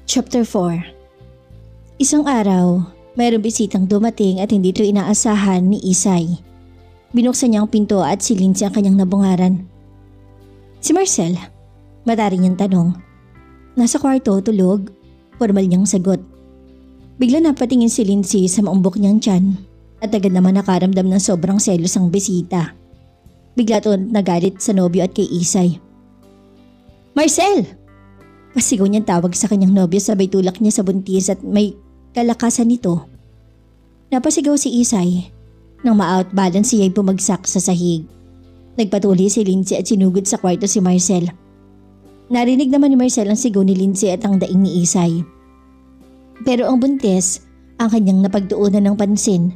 Chapter 4. Isang araw, mayroong bisitang dumating at hindi ito inaasahan ni Isay. Binuksan niya ang pinto at silin siya ang kanyang nabungaran. Si Marcel, mataring niyang tanong. Nasa kwarto, tulog. Formal niyang sagot. Bigla napatingin si Lindsay sa maumbok niyang tiyan at agad naman nakaramdam ng sobrang selos ang bisita. Bigla ito nagalit sa nobyo at kay Isay. Marcel! Pasigaw niyang tawag sa kanyang nobyo sabay tulak niya sa buntis at may kalakasan nito. Napasigaw si Isay nang ma-outbalance siya'y bumagsak sa sahig. Nagpatuloy si Lindsay at sinugod sa kwarto si Marcel. Narinig naman ni Marcel ang sigaw ni Lindsay at ang daing ni Isay. Pero ang buntis ang kanyang napagtuunan ng pansin.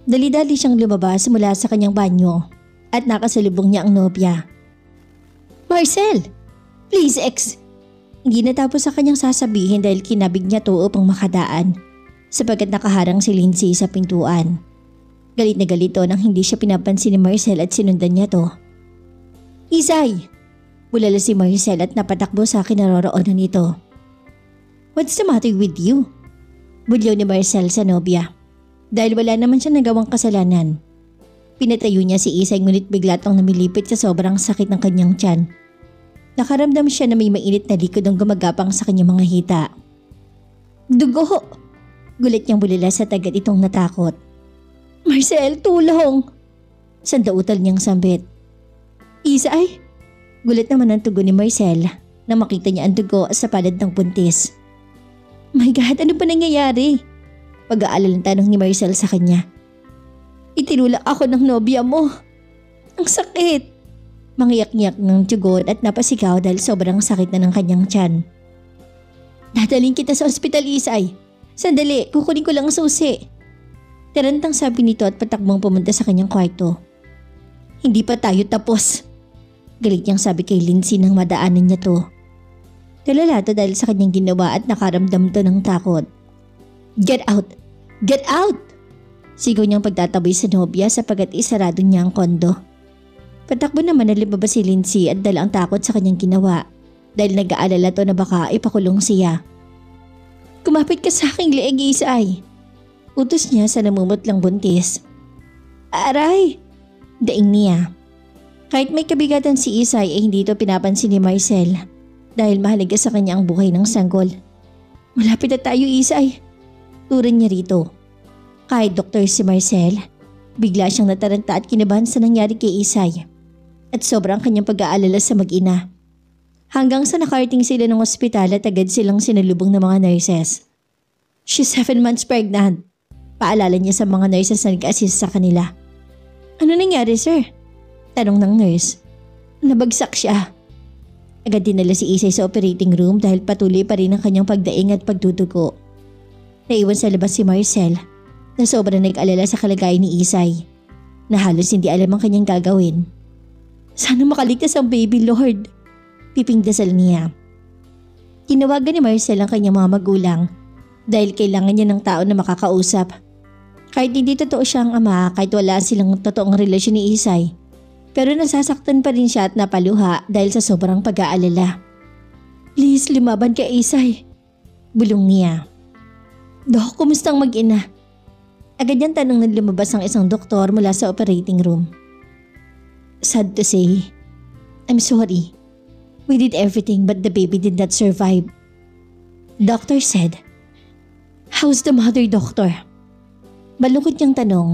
Dali-dali siyang lumabas mula sa kanyang banyo at nakasalubong niya ang nobya. Marcel! Please Hindi natapos sa kanyang sasabihin dahil kinabig niya to upang makadaan sapagkat nakaharang si Lindsay sa pintuan. Galit na galit to nang hindi siya pinapansin ni Marcel at sinundan niya to. Isay! Bulala si Marcel at napatakbo sa kinaroroonan nito. What's the matter with you? Bulyaw ni Marcel sa nobya. Dahil wala naman siya nagawang kasalanan. Pinatayo niya si Isay ngunit bigla tong namilipit sa sobrang sakit ng kanyang tiyan. Nakaramdam siya na may mainit na likod ang gumagapang sa kanyang mga hita. Dugo! Gulat niyang bulala sa tagat itong natakot. Marcel, tulong! Sandautal niyang sambit. Isay! Gulat naman ang tugon ni Marcel na makita niya ang dugo sa palad ng buntis. My God, ano pa nangyayari? Pag-aalala tanong ni Marcel sa kanya. Itinulak ako ng nobya mo. Ang sakit! Mangiyak-ngiyak ng tugon at napasigaw dahil sobrang sakit na ng kanyang tiyan. Dadaling kita sa ospital, Isay. Sandali, kukunin ko lang ang susi. Tarantang sabi nito at patakbong pumunta sa kanyang kwarto. Hindi pa tayo tapos. Galit niyang sabi kay Lindsay nang madaanan niya to. Tulala to dahil sa kanyang ginawa at nakaramdam to ng takot. Get out! Get out! Sigaw niyang pagtataboy sa nobya sapagkat isarado niya ang kondo. Patakbo naman na lumabas si Lindsay at dala ang takot sa kanyang ginawa dahil nag-aalala to na baka ipakulong siya. Kumapit ka sa aking leeg, Isay. Utos niya sa namumutlang buntis. Aray! Daing niya. Kahit may kabigatan si Isay ay hindi ito pinapansin ni Marcel dahil mahalaga sa kanya ang buhay ng sanggol. Malapit na tayo, Isay. Turan niya rito. Kahit doktor si Marcel, bigla siyang nataranta at kinabahan sa nangyari kay Isay. At sobrang kanyang pag-aalala sa mag-ina. Hanggang sa nakarating sila ng ospital at agad silang sinalubong ng mga nurses. She's 7 months pregnant. Paalala niya sa mga nurses na nag-assist sa kanila. Ano nangyari, sir? Tanong ng nurse. Nabagsak siya. Agad dinala si Isay sa operating room dahil patuloy pa rin ang kanyang pagdaing at pagdudugo. Naiwan sa labas si Marcel na sobrang nag-alala sa kalagayan ni Isay na halos hindi alam ang kanyang gagawin. Sana makaligtas ang baby, Lord. Piping dasal niya. Tinawagan ni Marcel ang kanyang mga magulang dahil kailangan niya ng tao na makakausap. Kahit hindi totoo siyang ama, kahit wala silang totoong relasyon ni Isay, pero nasasaktan pa rin siya at napaluha dahil sa sobrang pag-aalala. Please, lumaban ka, Isay. Bulong niya. Dok, kumustang mag-ina? Agad niyang tanong na lumabas ang isang doktor mula sa operating room. Sad to say, I'm sorry. We did everything but the baby did not survive. Doctor said. How's the mother, doctor? Malungkot niyang tanong.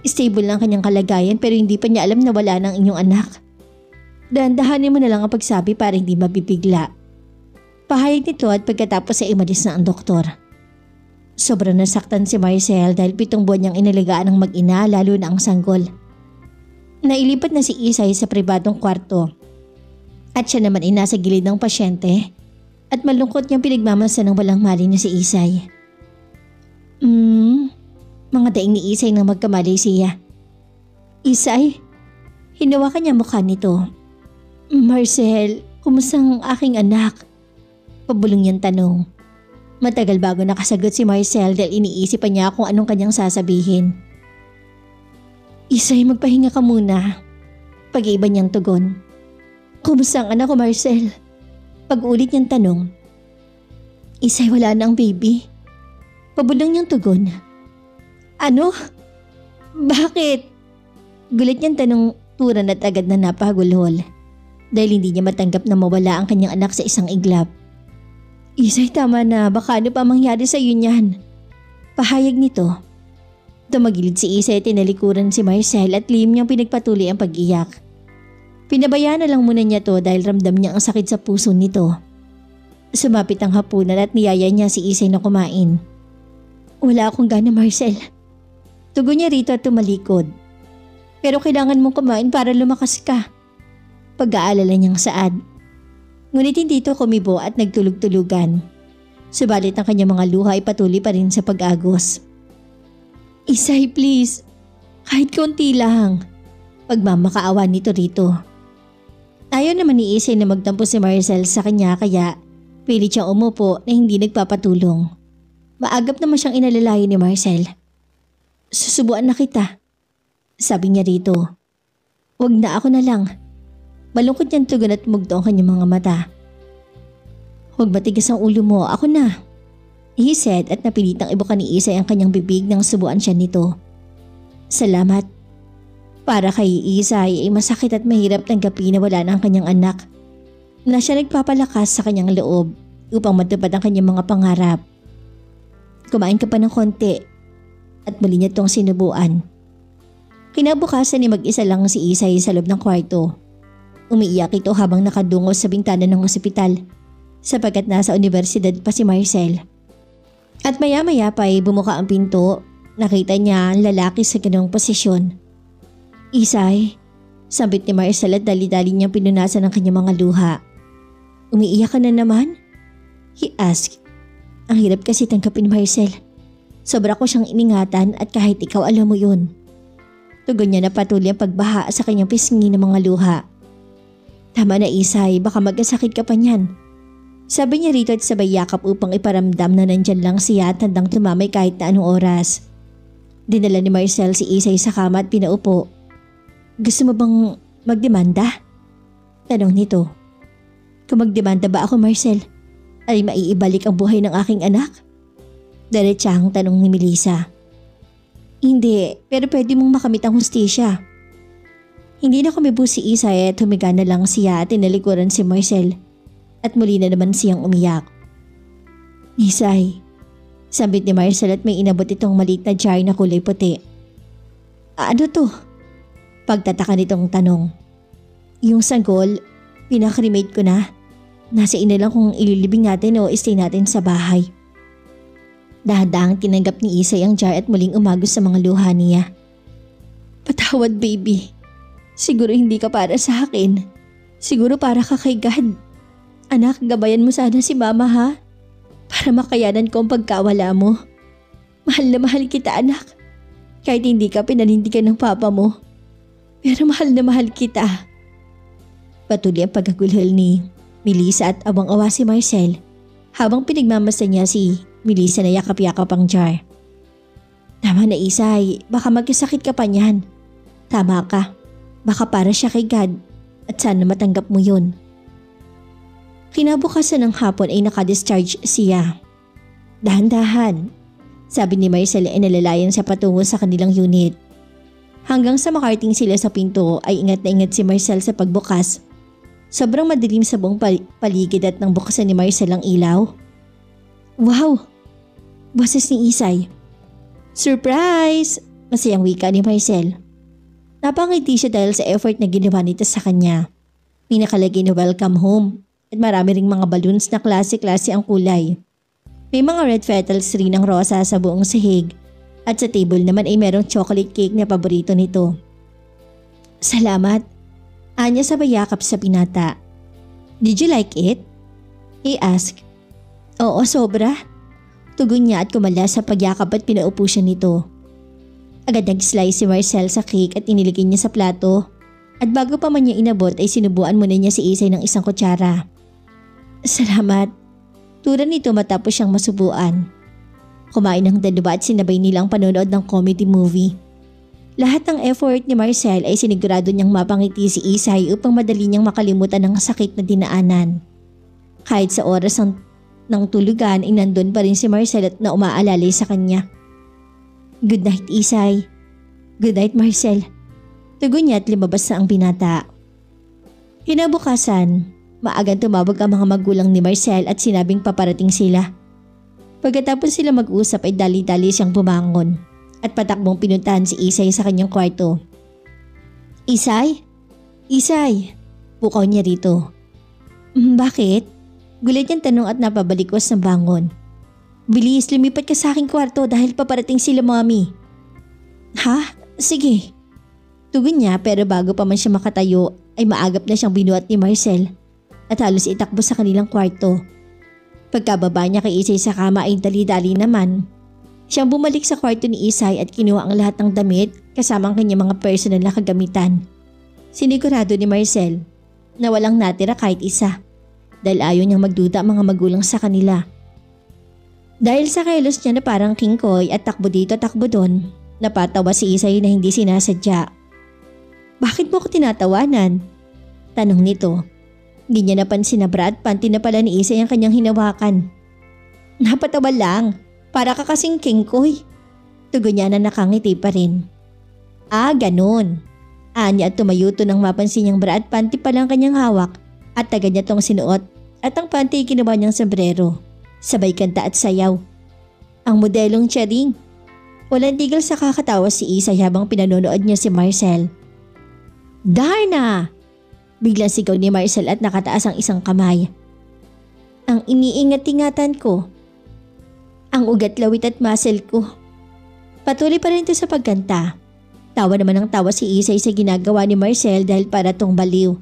Stable lang kanyang kalagayan pero hindi pa niya alam na wala ng inyong anak. Dahan-dahanin mo na lang ang pagsabi para hindi mabibigla. Pahayag nito at pagkatapos ay umalis na ang doktor. Sobrang nasaktan si Marcel dahil 7 buwan niyang inalagaan ng mag-ina lalo na ang sanggol. Nailipat na si Isay sa pribadong kwarto at siya naman ay nasa gilid ng pasyente at malungkot niyang pinagmamasa ng walang mali na si Isay. Mga daing ni Isay nang magkamali siya. Isay, hinawakan niya mukha nito. Marcel, kumusta ang aking anak? Pabulong niyang tanong. Matagal bago nakasagot si Marcel dahil iniisip pa niya kung anong kanyang sasabihin. Isay, magpahinga ka muna. Pag-iba niyang tugon. Kumusta ang anak ko, Marcel? Pag-ulit niyang tanong. Isay, wala na ang baby. Pabulong niyang tugon. Ano? Bakit? Gulat niyang tanong Turan at agad na napagulhol dahil hindi niya matanggap na mawala ang kanyang anak sa isang iglap. Isay, tama na. Baka ano pa mangyari sa iyo niyan? Pahayag nito. Tumagilid si Isay at tinalikuran si Marcel at lihim niyang pinagpatuloy ang pag-iyak. Pinabayaan na lang muna niya to dahil ramdam niya ang sakit sa puso nito. Sumapit ang hapunan at niyaya niya si Isay na kumain. Wala akong gana, Marcel. Tugon niya rito at tumalikod. Pero kailangan mong kumain para lumakas ka. Pag-aalala niyang saad. Ngunit hindi ito kumibo at nagtulog-tulugan. Subalit ang kanyang mga luha ay patuloy pa rin sa pag-agos. Isay, please. Kahit konti lang. Pagmamakaawa nito rito. Ayaw naman ni Isay na magtampo si Marcel sa kanya kaya pilit siyang umupo na hindi nagpapatulong. Maagap naman siyang inalalayan ni Marcel. Susubuan na kita. Sabi niya rito. Wag na, ako na lang. Malungkot niyang tugon at mugto ang kanyang mga mata. Huwag matigas ang ulo mo, ako na. He said at napilitang ibuka ni Isay ang kanyang bibig nang subuan siya nito. Salamat. Para kay Isay ay masakit at mahirap tanggapin na wala na ang kanyang anak. Na siya nagpapalakas sa kanyang loob upang matupad ang kanyang mga pangarap. Kumain ka pa ng konti at muli niya itong sinubuan. Kinabukasan ni mag-isa lang si Isay sa loob ng kwarto. Umiiyak ito habang nakadungo sa bintana ng ospital sapagkat nasa universidad pa si Marcel. At maya-maya pa ay bumuka ang pinto, nakita niya ang lalaki sa ganung posisyon. Isay, sambit ni Marcel at dali-dali niyang pinunasan ang kanyang mga luha. Umiiyak ka na naman? He asked. Ang hirap kasi tanggapin, Marcel. Sobra ko siyang iningatan at kahit ikaw alam mo yun. Tugon niya na patuloy ang pagbaha sa kanyang pisngi ng mga luha. Tama na, Isay, baka magkasakit ka pa niyan. Sabi niya rito at sabay yakap upang iparamdam na nandyan lang siya at handang tumamay kahit na anong oras. Dinala ni Marcel si Isay sa kama at pinaupo. Gusto mo bang magdemanda? Tanong nito. Kung magdemanda ba ako, Marcel, ay maiibalik ang buhay ng aking anak? Diretsahang tanong ni Melissa. Hindi, pero pwede mong makamit ang hustisya. Hindi na kumibo si Isay at humiga na lang siya at tinalikuran si Marcel. At muli na naman siyang umiyak. Isay, sambit ni Marcel at may inabot itong maliit na jar na kulay puti. Ano to? Pagtataka nitong tanong. Yung sanggol, pinakremate ko na. Nasa ina lang kung ililibing natin o stay natin sa bahay. Dahan-dahang tinanggap ni Isay ang jar at muling umagos sa mga luha niya. Patawad, baby. Siguro hindi ka para sa akin. Siguro para ka kay God. Anak, gabayan mo sana si mama, ha? Para makayanan ko ang pagkawala mo. Mahal na mahal kita, anak. Kahit hindi ka pinanindigan ng papa mo. Pero mahal na mahal kita. Patuloy ang pagkagulhol ni Melissa at awang-awa si Marcel habang pinagmamasa niya si Melissa na yakap-yakap ang jar. Tama na, Isay, baka magkasakit ka pa niyan. Tama ka, baka para siya kay God at sana matanggap mo yun. Kinabukasan ng hapon ay nakadischarge siya. Dahan-dahan, sabi ni Marcel ay nalalayan siya patungo sa kanilang unit. Hanggang sa makarating sila sa pinto ay ingat na ingat si Marcel sa pagbukas. Sobrang madilim sa buong paligid at nang bukasan ni Marcel ang ilaw. Wow! Boses ni Isay. Surprise! Masayang wika ni Marcel. Napangiti siya dahil sa effort na ginawa nito sa kanya. May nakalagay na welcome home at marami ring mga balloons na klase-klase ang kulay. May mga red petals rin ng rosa sa buong sahig at sa table naman ay merong chocolate cake na paborito nito. Salamat. Anya sabay yakap sa pinata. Did you like it? He asked. Oo, sobra. Tugon niya at kumala sa pagyakap at pinaupo siya nito. Agad nag-slice si Marcel sa cake at iniligay niya sa plato. At bago pa man niya inabot ay sinubuan muna niya si Isay ng isang kutsara. Salamat. Turan nito matapos siyang masubuan. Kumain ng dalawa at sinabay nilang panonood ng comedy movie. Lahat ng effort ni Marcel ay sinigurado niyang mapangiti si Isay upang madali niyang makalimutan ang sakit na dinaanan. Kahit sa oras ng Nang tulugan ay nandun pa rin si Marcel at na umaalalay sa kanya. Good night, Isay. Good night, Marcel. Tugon niya at lumabas na ang binata. Kinabukasan, maagang tumawag ang mga magulang ni Marcel at sinabing paparating sila. Pagkatapos sila mag-usap ay dali-dali siyang bumangon at patakbong pinuntahan si Isay sa kanyang kwarto. Isay? Isay! Pukaw niya rito. Bakit? Gulat niyang tanong at napabalikwas ng bangon. Bilis, lumipat ka sa aking kwarto dahil paparating sila, Mommy. Ha? Sige. Tugon niya pero bago pa man siya makatayo ay maagap na siyang binuhat ni Marcel at halos itakbo sa kanilang kwarto. Pagkababa niya kay Isay sa kama ay dali-dali naman. Siyang bumalik sa kwarto ni Isay at kinuha ang lahat ng damit kasama ang kanyang mga personal na kagamitan. Sinigurado ni Marcel na walang natira kahit isa dahil ayaw niyang magduda ang mga magulang sa kanila. Dahil sa kilos niya na parang King Koy at takbo dito takbo doon, napatawa si Isay na hindi sinasadya. Bakit mo ko tinatawanan? Tanong nito. Hindi niya napansin na bra at panty na pala ni Isay ang kanyang hinawakan. Napatawa lang, para ka kasing King Koy. Tugon niya na nakangiti pa rin. Ah, ganun. Anya at tumayo to nang mapansin niyang bra at panty pala ang kanyang hawak at agad niya tong sinuot at ang panty ay kinuha niyang sombrero. Sabay kanta at sayaw. Ang modelong Charing. Walang tigil sa kakatawa si Isay habang pinanonood niya si Marcel. Darna! Biglang sigaw ni Marcel at nakataas ang isang kamay. Ang iniingat-ingatan ko. Ang ugat lawit at muscle ko. Patuloy pa rin ito sa pagkanta. Tawa naman ang tawa si Isay sa ginagawa ni Marcel dahil para tong baliw.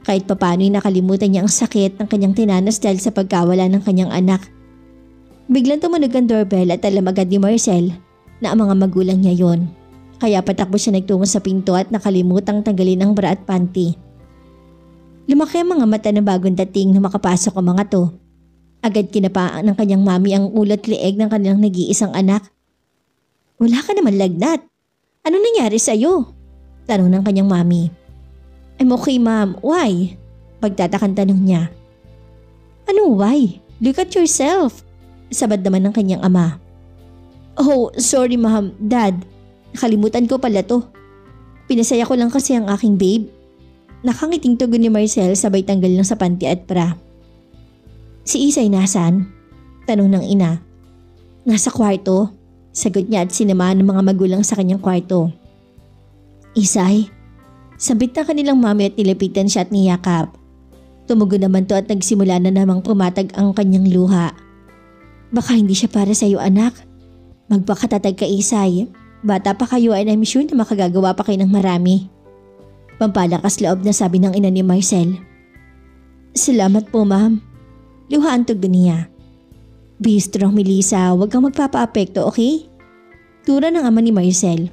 Kahit papano'y nakalimutan niya ang sakit ng kanyang tinanas dahil sa pagkawala ng kanyang anak. Biglang tumunog ang doorbell at alam agad ni Marcel na ang mga magulang niya yon. Kaya patakbo siya nagtungo sa pinto at nakalimutang tanggalin ang bra at panty. Lumaki ang mga mata ng bagong dating na makapasok ang mga to. Agad kinapaan ng kanyang mami ang ulot lieg ng kanilang nag-iisang anak. Wala ka naman lagnat. Ano nangyari sa'yo? Tanong ng kanyang mami. I'm okay, ma'am. Why? Pagtatakang tanong niya. Ano why? Look at yourself. Sabad naman ng kanyang ama. Oh, sorry ma'am, dad. Nakalimutan ko pala to. Pinasaya ko lang kasi ang aking babe. Nakangiting tugon ni Marcel sabay tanggal ng sa panty at bra. Si Isay nasan? Tanong ng ina. Nasa kwarto. Sagot niya at sinamahan ng mga magulang sa kanyang kwarto. Isay? Sabit na kanilang mami at nilapitan siya at niyakap. Tumugon naman to at nagsimula na namang pumatag ang kanyang luha. Baka hindi siya para sa iyo, anak. Magpakatatag ka, Isay. Bata pa kayo and I'm sure na makagagawa pa kayo ng marami. Pampalakas loob na sabi ng ina ni Marcel. Salamat po, ma'am. Luha ang tugon niya. Be strong, Melissa. Huwag kang magpapa-apekto, okay? Tura ng ama ni Marcel.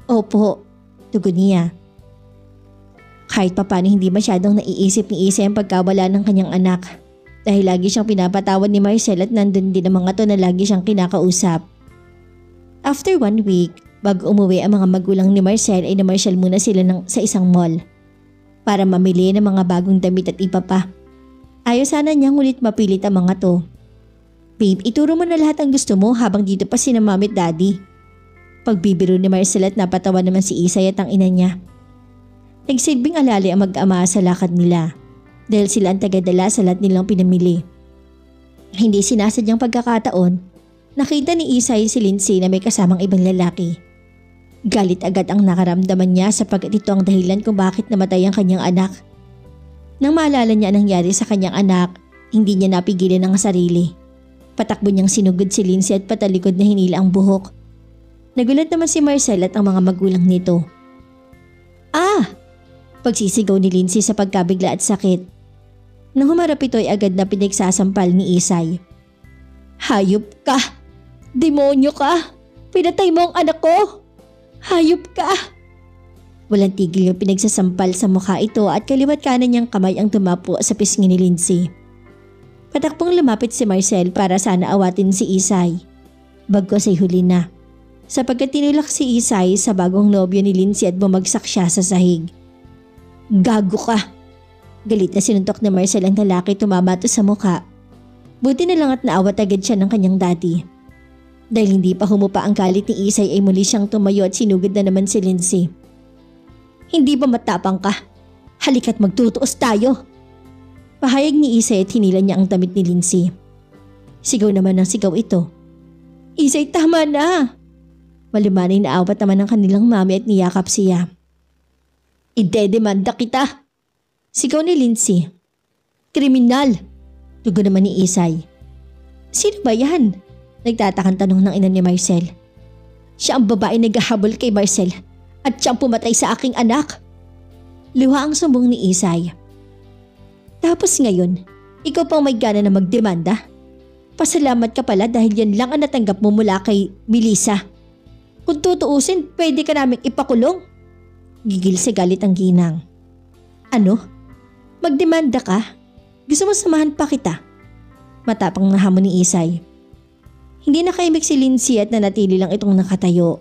Opo, tugon niya. Kahit papano hindi masyadong naiisip ni Isay ang pagkawala ng kanyang anak dahil lagi siyang pinapatawad ni Marcel at nandun din ang mga to na lagi siyang kinakausap. After 1 week, bago umuwi ang mga magulang ni Marcel ay namarsyal muna sila sa isang mall para mamili ng mga bagong damit at iba pa. Ayaw sana niyang ulit mapilit ang mga to. Babe, ituro mo na lahat ang gusto mo habang dito pa sina mami at daddy. Pagbibiro ni Marcel at napatawa naman si Isay at ang ina niya. Nagsilbing alali ang mag-ama sa lakad nila dahil sila ang tagadala sa lahat nilang pinamili. Hindi sinasadyang pagkakataon, nakita ni Isay si Lindsay na may kasamang ibang lalaki. Galit agad ang nakaramdaman niya sapagkat ito ang dahilan kung bakit namatay ang kanyang anak. Nang maalala niya ang nangyari sa kanyang anak, hindi niya napigilan ang sarili. Patakbo niyang sinugod si Lindsay at patalikod na hinila ang buhok. Nagulat naman si Marcel at ang mga magulang nito. Ah! Pagsisigaw ni Lindsay sa pagkabigla at sakit. Nang humarap ito ay agad na pinagsasampal ni Isay. Hayop ka! Demonyo ka! Pinatay mo ang anak ko! Hayop ka! Walang tigil yung pinagsasampal sa mukha ito at kaliwat kanan niyang kamay ang tumapo sa pisngi ni Lindsay. Patakpong lumapit si Marcel para sana awatin si Isay. Bagkus ay huli na. Sapagkat tinulak si Isay sa bagong nobyo ni Lindsay at bumagsak siya sa sahig. Gago ka! Galit na sinuntok ni Marcel ang lalaki tumama ito sa mukha. Buti na lang at naawat agad siya ng kanyang daddy. Dahil hindi pa humupa ang galit ni Isay ay muli siyang tumayo at sinugod na naman si Lindsay. Hindi ba matapang ka? Halika't magtutuos tayo. Pahayag ni Isay at hinila niya ang damit ni Lindsay. Sigaw naman ng sigaw ito. Isay, tama na! Malumanay na awat naman ng kanilang mami at niyakap siya. Idedemanda kita! Sigaw ni Lindsay. Kriminal! Tugon naman ni Isay. Sino ba yan? Nagtatakang tanong ng ina ni Marcel. Siya ang babae naghahabol kay Marcel at siyang pumatay sa aking anak. Luha ang sumbong ni Isay. Tapos ngayon, ikaw pang may gana na magdemanda? Pasalamat ka pala dahil yan lang ang natanggap mo mula kay Melissa. Kung tutuusin, pwede ka naming ipakulong. Gigil sa galit ang ginang. Ano? Magdemanda ka? Gusto mo samahan pa kita? Matapang na hamon ni Isay. Hindi nakaimik si Lindsay at nanatili lang itong nakatayo.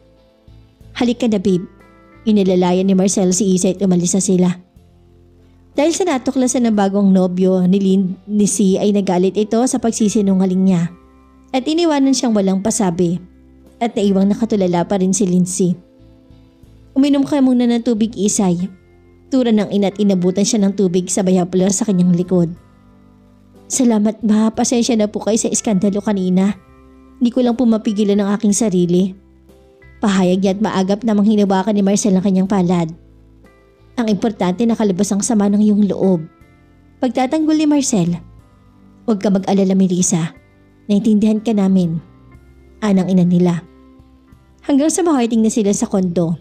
Halika na babe. Inilalayan ni Marcel si Isay at umalis na sila. Dahil sa natuklasan ng bagong nobyo ni Lindsay ay nagalit ito sa pagsisinungaling niya at iniwanan siyang walang pasabi at naiwang nakatulala pa rin si Lindsay. Uminom ka muna ng tubig, Isay. Tura ng ina at inabutan siya ng tubig sabay haplos sa kanyang likod. Salamat ma, pasensya na po kayo sa iskandalo kanina. Hindi ko lang po mapigilan ang aking sarili. Pahayag niya at maagap namang hinawakan ni Marcel ang kanyang palad. Ang importante nakalabas ang sama ng iyong loob. Pagtatanggol ni Marcel, huwag ka mag-alala Melissa. Naintindihan ka namin. Anang ina nila. Hanggang sa makarating na sila sa kondo.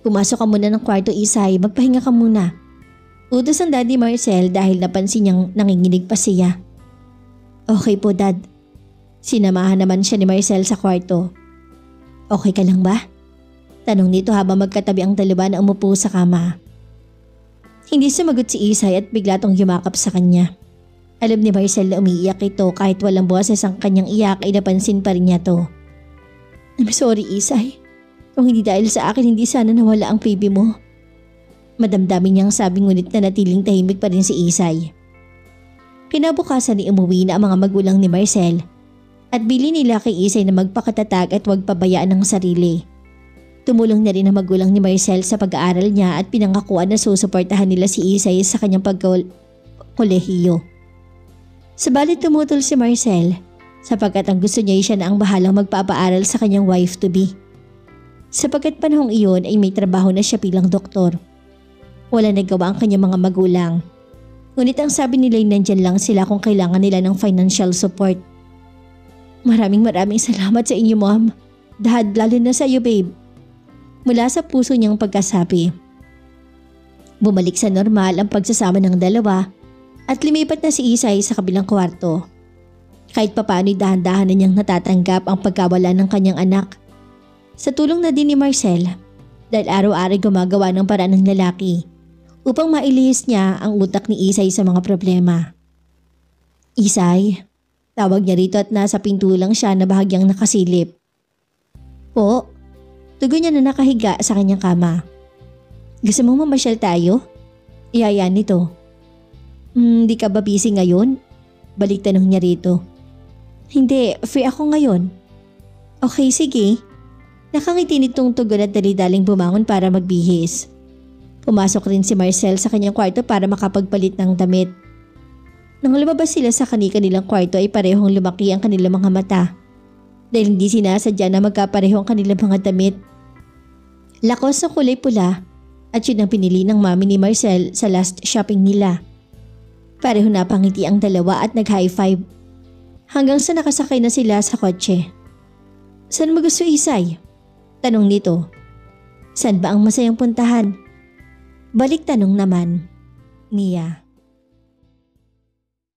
Pumasok ka muna ng kwarto, Isay. Magpahinga ka muna. Utos ang daddy Marcel dahil napansin niyang nanginginig pa siya. Okay po dad. Sinamahan naman siya ni Marcel sa kwarto. Okay ka lang ba? Tanong nito habang magkatabi ang dalawa na umupo sa kama. Hindi sumagot si Isay at bigla tong yumakap sa kanya. Alam ni Marcel na umiiyak ito kahit walang boses ang kanyang iyak ay napansin pa rin niya to. I'm sorry Isay. Kung hindi dahil sa akin hindi sana nawala ang baby mo. Madamdamin niyang sabi ngunit na natiling tahimik pa rin si Isay. Kinabukasan ni umuwi na ang mga magulang ni Marcel at bili nila kay Isay na magpakatatag at huwag pabayaan ng sarili. Tumulong na rin ang magulang ni Marcel sa pag-aaral niya at pinangakuan na susuportahan nila si Isay sa kanyang pagkolehiyo. Sabalit tumutol si Marcel sapagkat ang gusto niya ay siya na ang bahalang magpapaaral sa kanyang wife-to-be. Sapagkat panahong iyon ay may trabaho na siya bilang doktor. Wala nagawa ang kanyang mga magulang. Ngunit ang sabi nila ay nandyan lang sila kung kailangan nila ng financial support. Maraming salamat sa inyo, Mom. Dad, lalo na sa iyo, babe. Mula sa puso niyang pagkasabi. Bumalik sa normal ang pagsasama ng dalawa at lumipat na si Isay sa kabilang kwarto. Kahit papaano'y dahan-dahan na niyang natatanggap ang pagkawala ng kanyang anak. Sa tulong na din ni Marcel, dahil araw-araw gumagawa ng paraan ng lalaki upang mailihis niya ang utak ni Isay sa mga problema. Isay, tawag niya rito at nasa pinto lang siya na bahagyang nakasilip. Po, tugon niya na nakahiga sa kanyang kama. Gusto mong mamasyal tayo? Iyayan nito. Di ka ba busy ngayon? Balik tanong niya rito. Hindi, free ako ngayon. Okay, sige. Nakangiti nitong tugon at dali-daling bumangon para magbihis. Pumasok rin si Marcel sa kanyang kwarto para makapagpalit ng damit. Nang lumabas sila sa kanilang kwarto ay parehong lumaki ang kanilang mga mata. Dahil hindi sinasadya na magkapareho ang kanilang mga damit. Lakos na kulay pula at yun ang pinili ng mami ni Marcel sa last shopping nila. Pareho napangiti ang dalawa at nag-high five. Hanggang sa nakasakay na sila sa kotse. Saan mo gusto, Isay? Tanong nito. Saan ba ang masayang puntahan? Balik tanong naman, Mia.